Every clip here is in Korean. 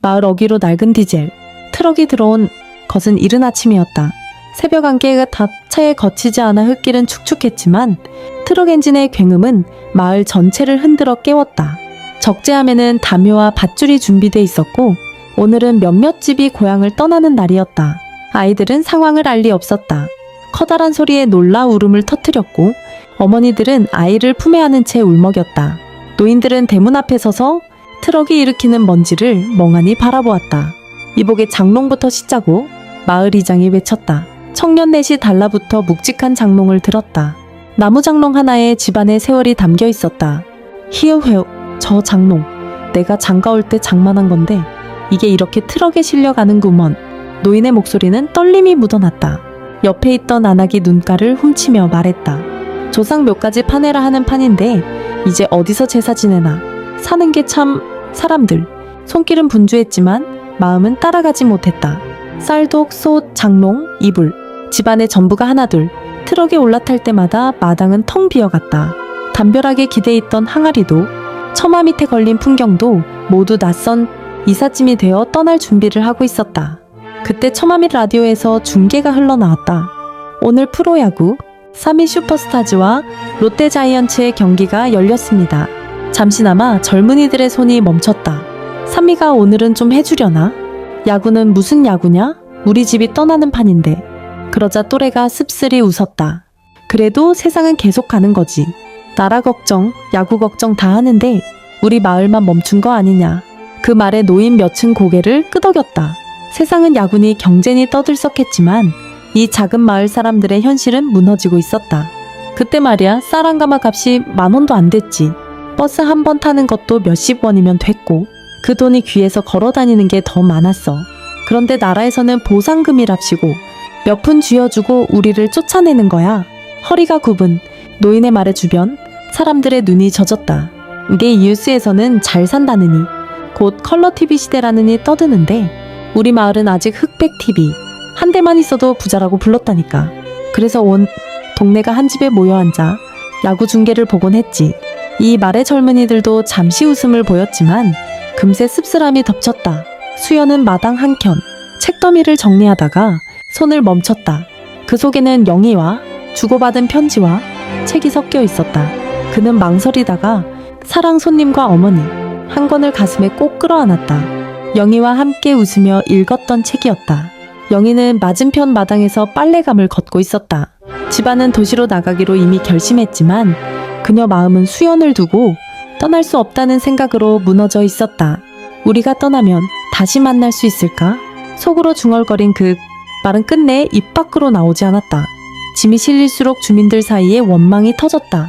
마을 어귀로 낡은 디젤 트럭이 들어온 것은 이른 아침이었다. 새벽 안개가 다 차에 거치지 않아 흙길은 축축했지만 트럭 엔진의 굉음은 마을 전체를 흔들어 깨웠다. 적재함에는 담요와 밧줄이 준비돼 있었고 오늘은 몇몇 집이 고향을 떠나는 날이었다. 아이들은 상황을 알 리 없었다. 커다란 소리에 놀라 울음을 터뜨렸고 어머니들은 아이를 품에 안은 채 울먹였다. 노인들은 대문 앞에 서서 트럭이 일으키는 먼지를 멍하니 바라보았다. 이복의 장롱부터 씻자고 마을 이장이 외쳤다. 청년 넷이 달라붙어 묵직한 장롱을 들었다. 나무 장롱 하나에 집안의 세월이 담겨 있었다. 히어회어, 저 장롱 내가 장가올 때 장만한 건데 이게 이렇게 트럭에 실려가는구먼. 노인의 목소리는 떨림이 묻어났다. 옆에 있던 안악이 눈가를 훔치며 말했다. 조상 몇 가지 파내라 하는 판인데 이제 어디서 제사 지내나. 사는 게 참 사람들. 손길은 분주했지만 마음은 따라가지 못했다. 쌀독, 솥, 장롱, 이불. 집안의 전부가 하나둘. 트럭에 올라탈 때마다 마당은 텅 비어갔다. 담벼락에 기대 있던 항아리도 처마 밑에 걸린 풍경도 모두 낯선 이삿짐이 되어 떠날 준비를 하고 있었다. 그때 처마 밑 라디오에서 중계가 흘러나왔다. 오늘 프로야구 3위 슈퍼스타즈와 롯데자이언츠의 경기가 열렸습니다. 잠시나마 젊은이들의 손이 멈췄다. 삼미가 오늘은 좀 해주려나? 야구는 무슨 야구냐? 우리 집이 떠나는 판인데. 그러자 또래가 씁쓸히 웃었다. 그래도 세상은 계속 가는 거지. 나라 걱정, 야구 걱정 다 하는데 우리 마을만 멈춘 거 아니냐. 그 말에 노인 몇층 고개를 끄덕였다. 세상은 야구니 경쟁이 떠들썩했지만 이 작은 마을 사람들의 현실은 무너지고 있었다. 그때 말이야 쌀 한 가마 값이 10,000원도 안 됐지. 버스 한 번 타는 것도 몇십 원이면 됐고 그 돈이 귀에서 걸어 다니는 게 더 많았어. 그런데 나라에서는 보상금이랍시고 몇 푼 쥐어주고 우리를 쫓아내는 거야. 허리가 굽은 노인의 말에 주변 사람들의 눈이 젖었다. 이게 뉴스에서는 잘 산다느니 곧 컬러 TV 시대라느니 떠드는데 우리 마을은 아직 흑백 TV 한 대만 있어도 부자라고 불렀다니까. 그래서 온 동네가 한 집에 모여 앉아 야구 중계를 보곤 했지. 이 말의 젊은이들도 잠시 웃음을 보였지만 금세 씁쓸함이 덮쳤다. 수연은 마당 한켠 책더미를 정리하다가 손을 멈췄다. 그 속에는 영희와 주고받은 편지와 책이 섞여 있었다. 그는 망설이다가 사랑 손님과 어머니 한 권을 가슴에 꼭 끌어안았다. 영희와 함께 웃으며 읽었던 책이었다. 영희는 맞은편 마당에서 빨래감을 걷고 있었다. 집안은 도시로 나가기로 이미 결심했지만 그녀 마음은 수연을 두고 떠날 수 없다는 생각으로 무너져 있었다. 우리가 떠나면 다시 만날 수 있을까? 속으로 중얼거린 그 말은 끝내 입 밖으로 나오지 않았다. 짐이 실릴수록 주민들 사이에 원망이 터졌다.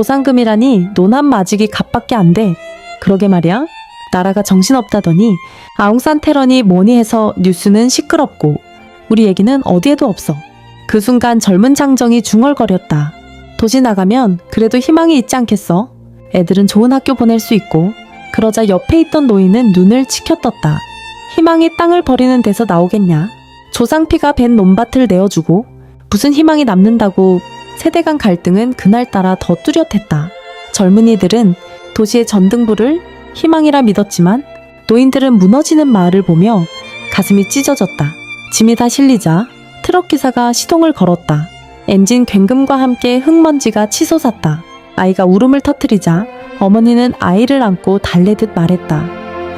보상금이라니 노남 마직이 값밖에 안 돼. 그러게 말이야. 나라가 정신없다더니 아웅산 테러니 뭐니 해서 뉴스는 시끄럽고 우리 얘기는 어디에도 없어. 그 순간 젊은 장정이 중얼거렸다. 도시 나가면 그래도 희망이 있지 않겠어? 애들은 좋은 학교 보낼 수 있고. 그러자 옆에 있던 노인은 눈을 치켜떴다. 희망이 땅을 버리는 데서 나오겠냐? 조상피가 벤 논밭을 내어주고 무슨 희망이 남는다고. 세대 간 갈등은 그날따라 더 뚜렷했다. 젊은이들은 도시의 전등불을 희망이라 믿었지만 노인들은 무너지는 마을을 보며 가슴이 찢어졌다. 짐이 다 실리자 트럭 기사가 시동을 걸었다. 엔진 굉금과 함께 흙먼지가 치솟았다. 아이가 울음을 터뜨리자 어머니는 아이를 안고 달래듯 말했다.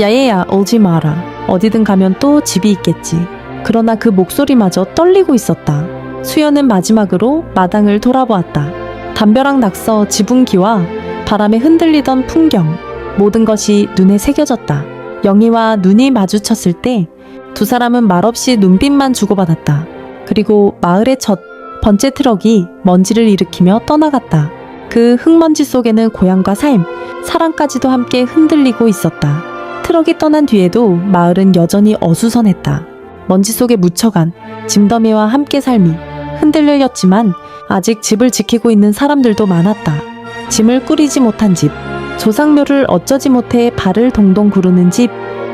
야얘야 울지 마라. 어디든 가면 또 집이 있겠지. 그러나 그 목소리마저 떨리고 있었다. 수연은 마지막으로 마당을 돌아보았다. 담벼락 낙서 지붕기와 바람에 흔들리던 풍경 모든 것이 눈에 새겨졌다. 영희와 눈이 마주쳤을 때 두 사람은 말없이 눈빛만 주고받았다. 그리고 마을의 첫 번째 트럭이 먼지를 일으키며 떠나갔다. 그 흙먼지 속에는 고향과 삶, 사랑까지도 함께 흔들리고 있었다. 트럭이 떠난 뒤에도 마을은 여전히 어수선했다. 먼지 속에 묻혀간 짐더미와 함께 삶이 흔들렸지만 아직 집을 지키고 있는 사람들도 많았다. 짐을 꾸리지 못한 집, 조상묘를 어쩌지 못해 발을 동동 구르는 집,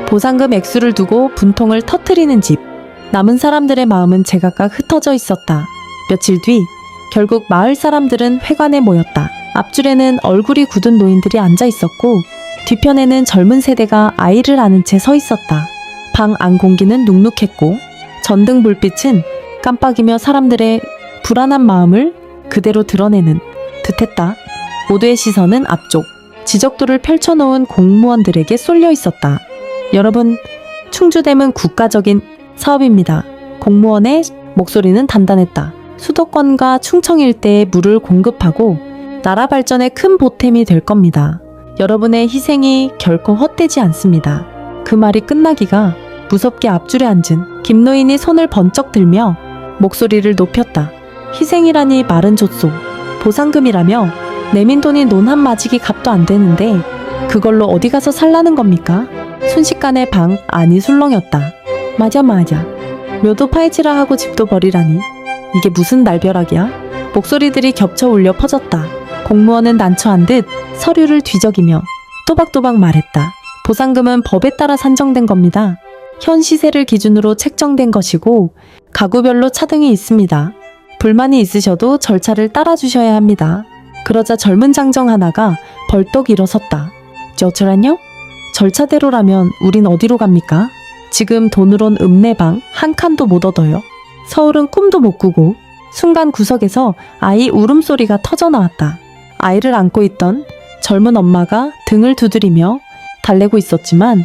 보상금 액수를 두고 분통을 터트리는 집. 남은 사람들의 마음은 제각각 흩어져 있었다. 며칠 뒤 결국 마을 사람들은 회관에 모였다. 앞줄에는 얼굴이 굳은 노인들이 앉아 있었고 뒤편에는 젊은 세대가 아이를 안은 채 서 있었다. 방 안 공기는 눅눅했고 전등 불빛은 깜빡이며 사람들의 불안한 마음을 그대로 드러내는 듯했다. 모두의 시선은 앞쪽 지적도를 펼쳐놓은 공무원들에게 쏠려 있었다. 여러분, 충주댐은 국가적인 사업입니다. 공무원의 목소리는 단단했다. 수도권과 충청 일대에 물을 공급하고 나라 발전에 큰 보탬이 될 겁니다. 여러분의 희생이 결코 헛되지 않습니다. 그 말이 끝나기가 무섭게 앞줄에 앉은 김노인이 손을 번쩍 들며 목소리를 높였다. 희생이라니 말은 좋소. 보상금이라며 내민 돈이 논 한 마지기 값도 안 되는데 그걸로 어디 가서 살라는 겁니까? 순식간에 방 안이 술렁였다. 맞아. 묘도 파헤치라 하고 집도 버리라니. 이게 무슨 날벼락이야? 목소리들이 겹쳐 울려 퍼졌다. 공무원은 난처한 듯 서류를 뒤적이며 또박또박 말했다. 보상금은 법에 따라 산정된 겁니다. 현 시세를 기준으로 책정된 것이고 가구별로 차등이 있습니다. 불만이 있으셔도 절차를 따라주셔야 합니다. 그러자 젊은 장정 하나가 벌떡 일어섰다. 저처럼요? 절차대로라면 우린 어디로 갑니까? 지금 돈으론 읍내방 한 칸도 못 얻어요. 서울은 꿈도 못 꾸고. 순간 구석에서 아이 울음소리가 터져나왔다. 아이를 안고 있던 젊은 엄마가 등을 두드리며 달래고 있었지만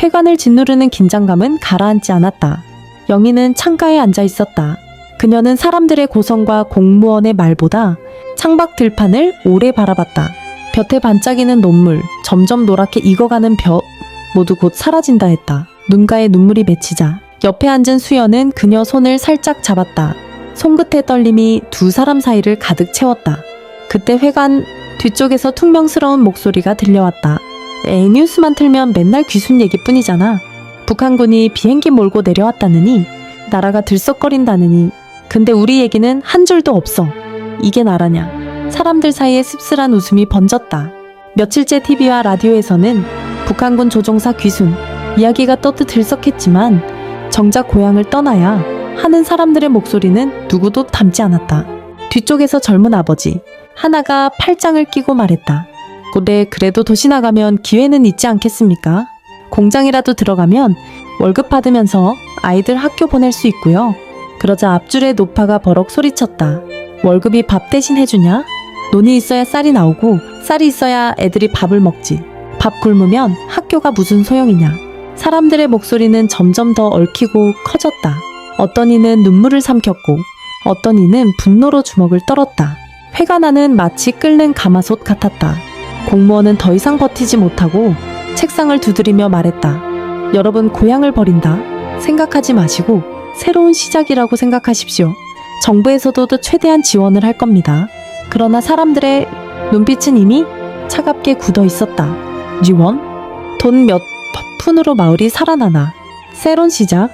회관을 짓누르는 긴장감은 가라앉지 않았다. 영희는 창가에 앉아 있었다. 그녀는 사람들의 고성과 공무원의 말보다 창밖 들판을 오래 바라봤다. 볕에 반짝이는 논물, 점점 노랗게 익어가는 벼, 모두 곧 사라진다 했다. 눈가에 눈물이 맺히자 옆에 앉은 수연은 그녀 손을 살짝 잡았다. 손끝의 떨림이 두 사람 사이를 가득 채웠다. 그때 회관 뒤쪽에서 퉁명스러운 목소리가 들려왔다. 뉴스만 틀면 맨날 귀순 얘기뿐이잖아. 북한군이 비행기 몰고 내려왔다느니, 나라가 들썩거린다느니. 근데 우리 얘기는 한 줄도 없어. 이게 나라냐. 사람들 사이에 씁쓸한 웃음이 번졌다. 며칠째 TV와 라디오에서는 북한군 조종사 귀순 이야기가 떠듯 들썩했지만 정작 고향을 떠나야 하는 사람들의 목소리는 누구도 담지 않았다. 뒤쪽에서 젊은 아버지 하나가 팔짱을 끼고 말했다. 그래도 도시 나가면 기회는 있지 않겠습니까? 공장이라도 들어가면 월급 받으면서 아이들 학교 보낼 수 있고요. 그러자 앞줄의 노파가 버럭 소리쳤다. 월급이 밥 대신 해주냐? 논이 있어야 쌀이 나오고 쌀이 있어야 애들이 밥을 먹지. 밥 굶으면 학교가 무슨 소용이냐. 사람들의 목소리는 점점 더 얽히고 커졌다. 어떤 이는 눈물을 삼켰고 어떤 이는 분노로 주먹을 떨었다. 회가 나는 마치 끓는 가마솥 같았다. 공무원은 더 이상 버티지 못하고 책상을 두드리며 말했다. 여러분, 고향을 버린다 생각하지 마시고 새로운 시작이라고 생각하십시오. 정부에서도 최대한 지원을 할 겁니다. 그러나 사람들의 눈빛은 이미 차갑게 굳어 있었다. 지원? 돈 몇 푼으로 마을이 살아나나. 새로운 시작?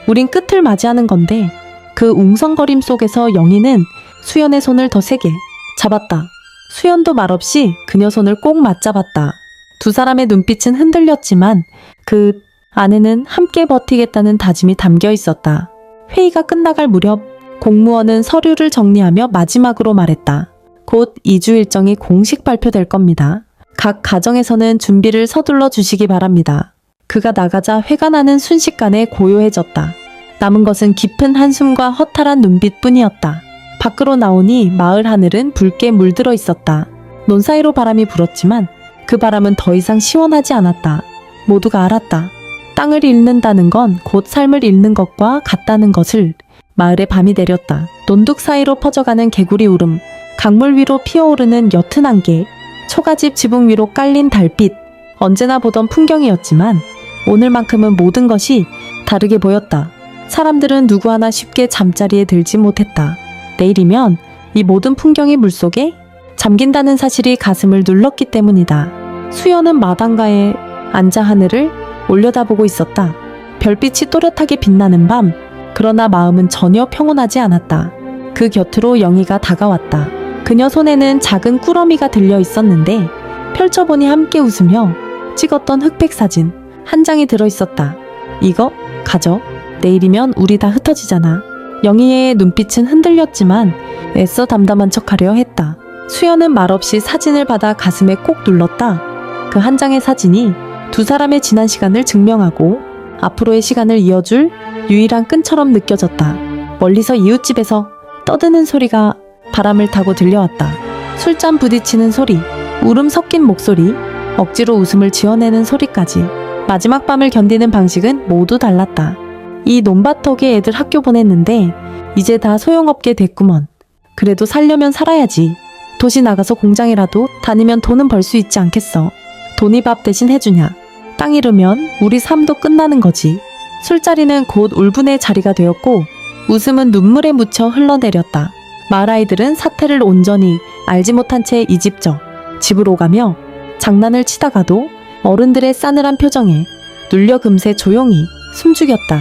우린 끝을 맞이하는 건데. 그 웅성거림 속에서 영희는 수연의 손을 더 세게 잡았다. 수연도 말없이 그녀 손을 꼭 맞잡았다. 두 사람의 눈빛은 흔들렸지만 그 안에는 함께 버티겠다는 다짐이 담겨 있었다. 회의가 끝나갈 무렵 공무원은 서류를 정리하며 마지막으로 말했다. 곧 2주 일정이 공식 발표될 겁니다. 각 가정에서는 준비를 서둘러 주시기 바랍니다. 그가 나가자 회가 나는 순식간에 고요해졌다. 남은 것은 깊은 한숨과 허탈한 눈빛뿐이었다. 밖으로 나오니 마을 하늘은 붉게 물들어 있었다. 논 사이로 바람이 불었지만 그 바람은 더 이상 시원하지 않았다. 모두가 알았다. 땅을 잃는다는 건 곧 삶을 잃는 것과 같다는 것을. 마을에 밤이 내렸다. 논둑 사이로 퍼져가는 개구리 울음, 강물 위로 피어오르는 옅은 안개, 초가집 지붕 위로 깔린 달빛. 언제나 보던 풍경이었지만 오늘만큼은 모든 것이 다르게 보였다. 사람들은 누구 하나 쉽게 잠자리에 들지 못했다. 내일이면 이 모든 풍경이 물속에 잠긴다는 사실이 가슴을 눌렀기 때문이다. 수연은 마당가에 앉아 하늘을 올려다보고 있었다. 별빛이 또렷하게 빛나는 밤, 그러나 마음은 전혀 평온하지 않았다. 그 곁으로 영희가 다가왔다. 그녀 손에는 작은 꾸러미가 들려 있었는데 펼쳐보니 함께 웃으며 찍었던 흑백 사진 한 장이 들어있었다. 이거 가져. 내일이면 우리 다 흩어지잖아. 영희의 눈빛은 흔들렸지만 애써 담담한 척하려 했다. 수연은 말없이 사진을 받아 가슴에 꼭 눌렀다. 그 한 장의 사진이 두 사람의 지난 시간을 증명하고 앞으로의 시간을 이어줄 유일한 끈처럼 느껴졌다. 멀리서 이웃집에서 떠드는 소리가 바람을 타고 들려왔다. 술잔 부딪히는 소리, 울음 섞인 목소리, 억지로 웃음을 지어내는 소리까지. 마지막 밤을 견디는 방식은 모두 달랐다. 이 논밭턱에 애들 학교 보냈는데 이제 다 소용없게 됐구먼. 그래도 살려면 살아야지. 도시 나가서 공장이라도 다니면 돈은 벌 수 있지 않겠어. 돈이 밥 대신 해주냐. 땅 잃으면 우리 삶도 끝나는 거지. 술자리는 곧 울분의 자리가 되었고 웃음은 눈물에 묻혀 흘러내렸다. 마을 아이들은 사태를 온전히 알지 못한 채 이집저 집으로 가며 장난을 치다가도 어른들의 싸늘한 표정에 눌려 금세 조용히 숨죽였다.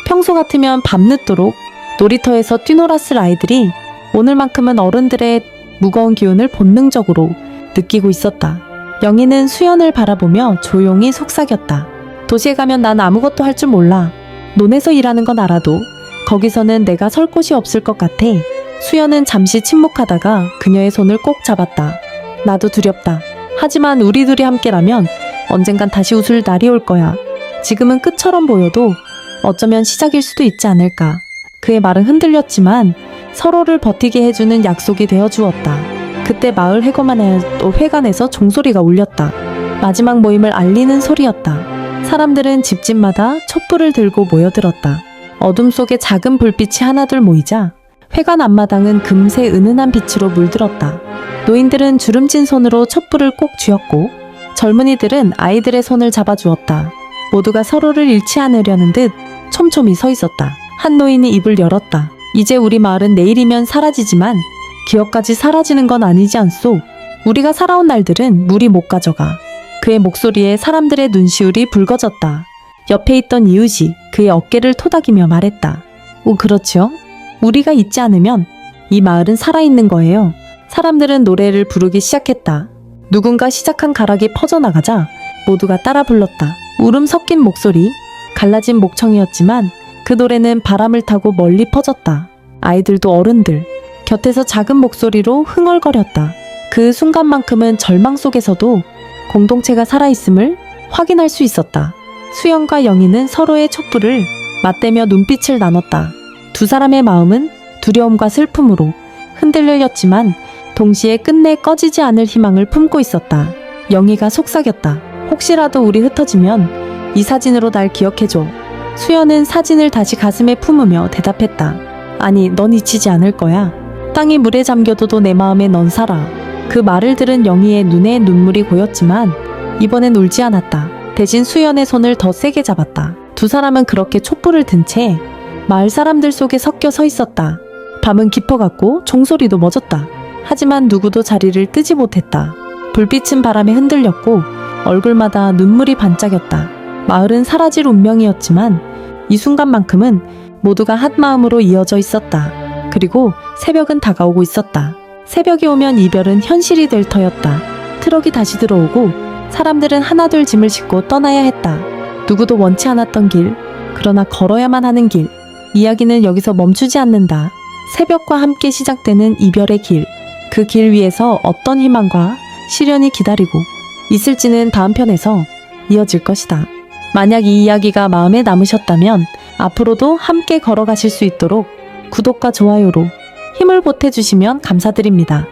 평소 같으면 밤늦도록 놀이터에서 뛰놀았을 아이들이 오늘만큼은 어른들의 무거운 기운을 본능적으로 느끼고 있었다. 영희는 수연을 바라보며 조용히 속삭였다. 도시에 가면 난 아무것도 할 줄 몰라. 논에서 일하는 건 알아도 거기서는 내가 설 곳이 없을 것 같아. 수연은 잠시 침묵하다가 그녀의 손을 꼭 잡았다. 나도 두렵다. 하지만 우리 둘이 함께라면 언젠간 다시 웃을 날이 올 거야. 지금은 끝처럼 보여도 어쩌면 시작일 수도 있지 않을까. 그의 말은 흔들렸지만 서로를 버티게 해주는 약속이 되어 주었다. 그때 마을 회관에서 종소리가 울렸다. 마지막 모임을 알리는 소리였다. 사람들은 집집마다 촛불을 들고 모여들었다. 어둠 속에 작은 불빛이 하나둘 모이자 회관 앞마당은 금세 은은한 빛으로 물들었다. 노인들은 주름진 손으로 촛불을 꼭 쥐었고 젊은이들은 아이들의 손을 잡아주었다. 모두가 서로를 잃지 않으려는 듯 촘촘히 서 있었다. 한 노인이 입을 열었다. 이제 우리 마을은 내일이면 사라지지만 기억까지 사라지는 건 아니지 않소. 우리가 살아온 날들은 물이 못 가져가. 그의 목소리에 사람들의 눈시울이 붉어졌다. 옆에 있던 이웃이 그의 어깨를 토닥이며 말했다. 오, 그렇지요. 우리가 있지 않으면 이 마을은 살아있는 거예요. 사람들은 노래를 부르기 시작했다. 누군가 시작한 가락이 퍼져나가자 모두가 따라 불렀다. 울음 섞인 목소리, 갈라진 목청이었지만 그 노래는 바람을 타고 멀리 퍼졌다. 아이들도 어른들, 곁에서 작은 목소리로 흥얼거렸다. 그 순간만큼은 절망 속에서도 공동체가 살아있음을 확인할 수 있었다. 수연과 영희는 서로의 촛불을 맞대며 눈빛을 나눴다. 두 사람의 마음은 두려움과 슬픔으로 흔들렸지만 동시에 끝내 꺼지지 않을 희망을 품고 있었다. 영희가 속삭였다. 혹시라도 우리 흩어지면 이 사진으로 날 기억해줘. 수연은 사진을 다시 가슴에 품으며 대답했다. 아니, 넌 잊히지 않을 거야. 땅이 물에 잠겨도 내 마음에 넌 살아. 그 말을 들은 영희의 눈에 눈물이 고였지만 이번엔 울지 않았다. 대신 수연의 손을 더 세게 잡았다. 두 사람은 그렇게 촛불을 든 채 마을 사람들 속에 섞여 서 있었다. 밤은 깊어갔고 종소리도 멎었다. 하지만 누구도 자리를 뜨지 못했다. 불빛은 바람에 흔들렸고 얼굴마다 눈물이 반짝였다. 마을은 사라질 운명이었지만 이 순간만큼은 모두가 한마음으로 이어져 있었다. 그리고 새벽은 다가오고 있었다. 새벽이 오면 이별은 현실이 될 터였다. 트럭이 다시 들어오고 사람들은 하나둘 짐을 싣고 떠나야 했다. 누구도 원치 않았던 길, 그러나 걸어야만 하는 길. 이야기는 여기서 멈추지 않는다. 새벽과 함께 시작되는 이별의 길. 그 길 위에서 어떤 희망과 시련이 기다리고 있을지는 다음 편에서 이어질 것이다. 만약 이 이야기가 마음에 남으셨다면 앞으로도 함께 걸어가실 수 있도록 구독과 좋아요로 힘을 보태주시면 감사드립니다.